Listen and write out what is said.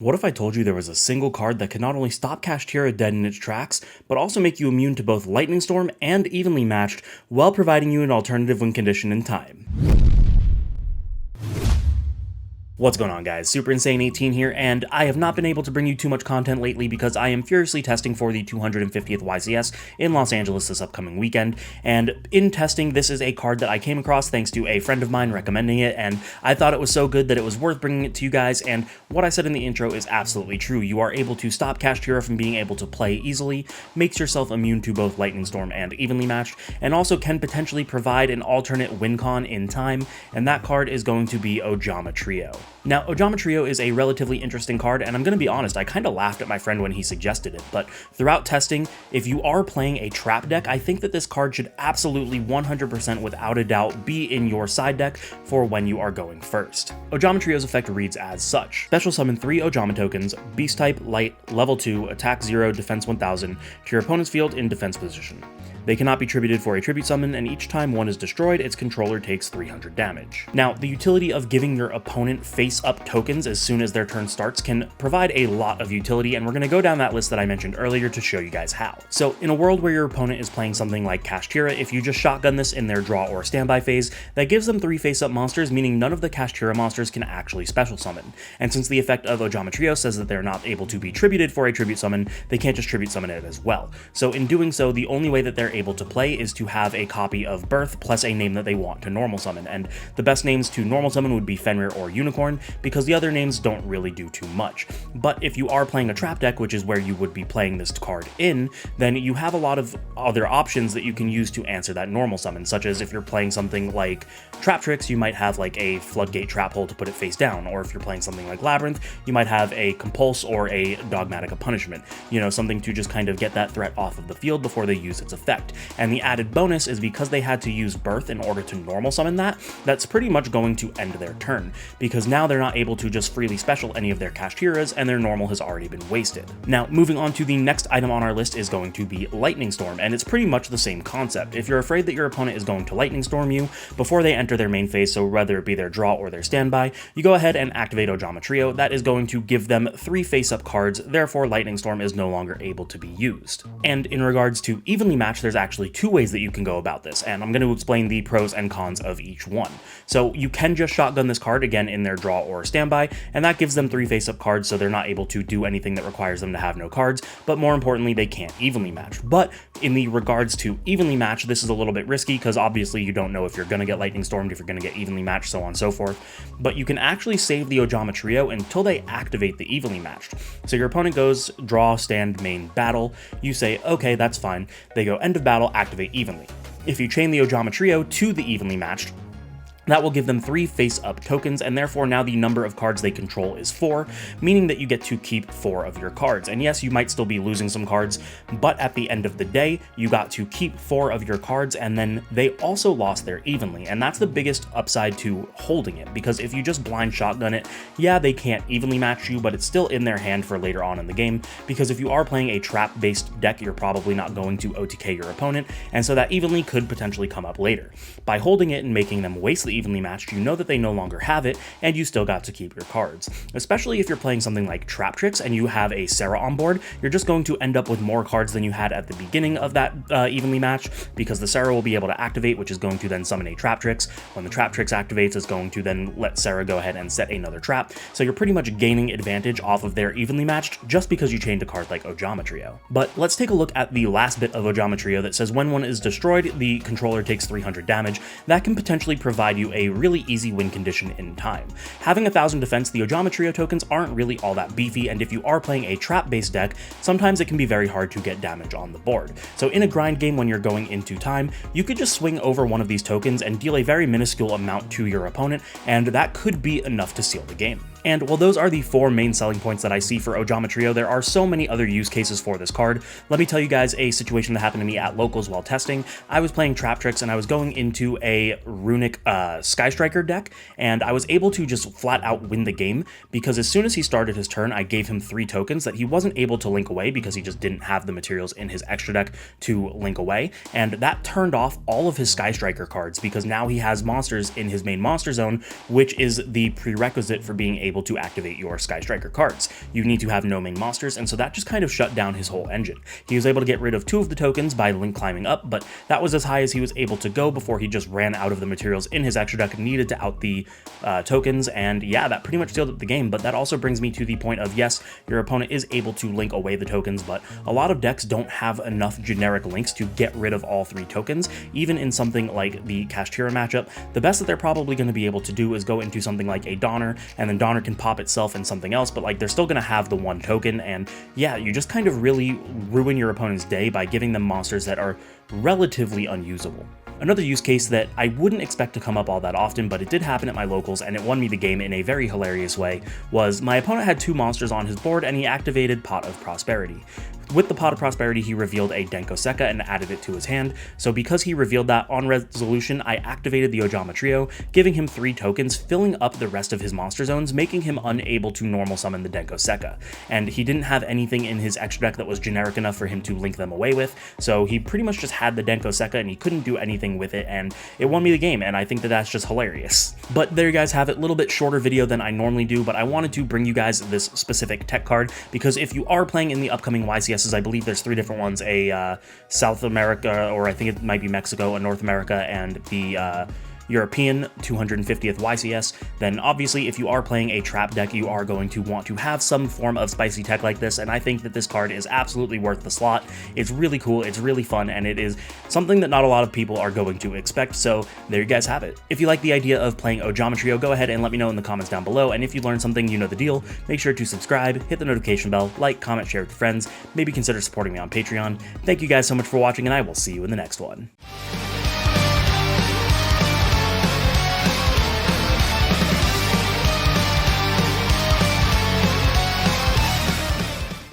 What if I told you there was a single card that could not only stop Kashtira dead in its tracks, but also make you immune to both Lightning Storm and Evenly Matched, while providing you an alternative win condition in time? What's going on, guys? Super Insane 18 here, and I have not been able to bring you too much content lately because I am furiously testing for the 250th YCS in Los Angeles this upcoming weekend, and in testing, this is a card that I came across thanks to a friend of mine recommending it, and I thought it was so good that it was worth bringing it to you guys, and what I said in the intro is absolutely true. You are able to stop Kashtira from being able to play easily, makes yourself immune to both Lightning Storm and Evenly Matched, and also can potentially provide an alternate win con in time, and that card is going to be Ojama Trio. Now, Ojama Trio is a relatively interesting card, and I'm going to be honest, I kind of laughed at my friend when he suggested it, but throughout testing, if you are playing a trap deck, I think that this card should absolutely 100% without a doubt be in your side deck for when you are going first. Ojama Trio's effect reads as such. Special summon 3 Ojama tokens, Beast type, Light, level 2, attack 0, defense 1000, to your opponent's field in defense position. They cannot be tributed for a tribute summon, and each time one is destroyed, its controller takes 300 damage. Now, the utility of giving your opponent face-up tokens as soon as their turn starts can provide a lot of utility, and we're going to go down that list that I mentioned earlier to show you guys how. So, in a world where your opponent is playing something like Kashtira, if you just shotgun this in their draw or standby phase, that gives them 3 face-up monsters, meaning none of the Kashtira monsters can actually special summon. And since the effect of Ojama Trio says that they're not able to be tributed for a tribute summon, they can't just tribute summon it as well. So in doing so, the only way that they're able to play is to have a copy of Birth plus a name that they want to normal summon, and the best names to normal summon would be Fenrir or Unicorn, because the other names don't really do too much. But if you are playing a trap deck, which is where you would be playing this card in, then you have a lot of other options that you can use to answer that normal summon, such as if you're playing something like Traptrix, you might have like a Floodgate Trap Hole to put it face down, or if you're playing something like Labrynth, you might have a Compulse or a Dogmatic Punishment, you know, something to just kind of get that threat off of the field before they use its effect. And the added bonus is because they had to use Birth in order to normal summon that, that's pretty much going to end their turn, because now they're not able to just freely special any of their Kashtiras, and their normal has already been wasted. Now, moving on to the next item on our list is going to be Lightning Storm, and it's pretty much the same concept. If you're afraid that your opponent is going to Lightning Storm you before they enter their main phase, so whether it be their draw or their standby, you go ahead and activate Ojama Trio. That is going to give them 3 face-up cards, therefore Lightning Storm is no longer able to be used. And in regards to Evenly Matched, there's actually 2 ways that you can go about this, and I'm going to explain the pros and cons of each one. So you can just shotgun this card again in their draw or standby, and that gives them 3 face-up cards, so they're not able to do anything that requires them to have no cards, but more importantly, they can't evenly match. But in the regards to evenly matched, this is a little bit risky, because obviously you don't know if you're going to get Lightning Stormed, if you're going to get evenly matched, so on and so forth, but you can actually save the Ojama Trio until they activate the evenly matched. So your opponent goes draw, stand, main, battle, you say, okay, that's fine, they go end of battle, activate evenly. If you chain the Ojama Trio to the evenly matched, that will give them 3 face-up tokens, and therefore now the number of cards they control is 4, meaning that you get to keep 4 of your cards. And yes, you might still be losing some cards, but at the end of the day, you got to keep 4 of your cards, and then they also lost their evenly, and that's the biggest upside to holding it, because if you just blind shotgun it, yeah, they can't evenly match you, but it's still in their hand for later on in the game, because if you are playing a trap-based deck, you're probably not going to OTK your opponent, and so that evenly could potentially come up later. By holding it and making them waste the evenly matched, you know that they no longer have it, and you still got to keep your cards. Especially if you're playing something like Traptrix and you have a Sarah on board, you're just going to end up with more cards than you had at the beginning of that evenly match, because the Sarah will be able to activate, which is going to then summon a Traptrix. When the Traptrix activates, it's going to then let Sarah go ahead and set another trap, so you're pretty much gaining advantage off of their evenly matched just because you chained a card like Ojama Trio. But let's take a look at the last bit of Ojama Trio that says when one is destroyed, the controller takes 300 damage. That can potentially provide you a really easy win condition in time. Having 1000 defense, the Ojama Trio tokens aren't really all that beefy, and if you are playing a trap-based deck, sometimes it can be very hard to get damage on the board. So in a grind game when you're going into time, you could just swing over one of these tokens and deal a very minuscule amount to your opponent, and that could be enough to seal the game. And while those are the 4 main selling points that I see for Ojama Trio, there are so many other use cases for this card. Let me tell you guys a situation that happened to me at locals while testing. I was playing Traptrix and I was going into a Runic Sky Striker deck, and I was able to just flat out win the game, because as soon as he started his turn, I gave him 3 tokens that he wasn't able to link away because he just didn't have the materials in his extra deck to link away, and that turned off all of his Sky Striker cards, because now he has monsters in his main monster zone, which is the prerequisite for being able able to activate your Sky Striker cards. You need to have no main monsters, and so that just kind of shut down his whole engine. He was able to get rid of 2 of the tokens by link climbing up, but that was as high as he was able to go before he just ran out of the materials in his extra deck and needed to out the tokens, and yeah, that pretty much sealed up the game. But that also brings me to the point of, yes, your opponent is able to link away the tokens, but a lot of decks don't have enough generic links to get rid of all 3 tokens. Even in something like the Kashtira matchup, the best that they're probably going to be able to do is go into something like a Donner, and then Donner can pop itself in something else, but like they're still going to have the 1 token, and yeah, you just kind of really ruin your opponent's day by giving them monsters that are relatively unusable. Another use case that I wouldn't expect to come up all that often, but it did happen at my locals and it won me the game in a very hilarious way, was my opponent had 2 monsters on his board and he activated Pot of Prosperity. With the Pot of Prosperity, he revealed a Denko Sekka and added it to his hand, so because he revealed that on resolution, I activated the Ojama Trio, giving him 3 tokens, filling up the rest of his monster zones, making him unable to normal summon the Denko Sekka. And he didn't have anything in his extra deck that was generic enough for him to link them away with, so he pretty much just had the Denko Sekka and he couldn't do anything with it, and it won me the game, and I think that that's just hilarious. But there you guys have it, a little bit shorter video than I normally do, but I wanted to bring you guys this specific tech card, because if you are playing in the upcoming YCSs, I believe there's 3 different ones, a South America, or I think it might be Mexico, a North America, and the European 250th YCS, then obviously if you are playing a trap deck, you are going to want to have some form of spicy tech like this, and I think that this card is absolutely worth the slot. It's really cool, it's really fun, and it is something that not a lot of people are going to expect, so there you guys have it. If you like the idea of playing Ojama Trio, go ahead and let me know in the comments down below, and if you learned something, you know the deal. Make sure to subscribe, hit the notification bell, like, comment, share with your friends, maybe consider supporting me on Patreon. Thank you guys so much for watching, and I will see you in the next one.